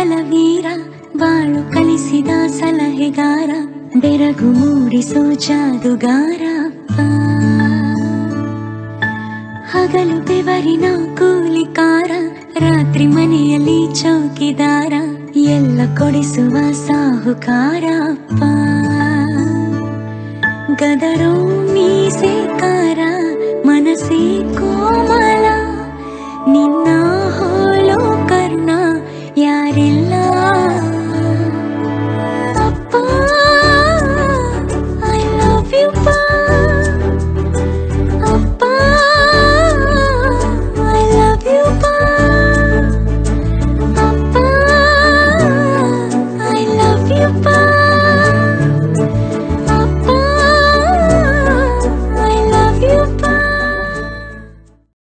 ಬಲವೀರ, ಬಾಳು ಕಲಿಸಿದ ಸಲಹೆಗಾರ, ಬೆರಗು ಮೂಡಿಸೋ ಜಾದುಗಾರ ಅಪ್ಪ. ಹಗಲು ಬೆವರಿನ ಕೂಲಿಕಾರ, ರಾತ್ರಿ ಮನೆಯಲ್ಲಿ ಚೌಕಿದಾರ, ಎಲ್ಲ ಕೊಡಿಸುವ ಸಾಹುಕಾರ ಅಪ್ಪ. ಗದರೋ ಮೀಸೆಕಾರ, ಮನಸ್ಸೇ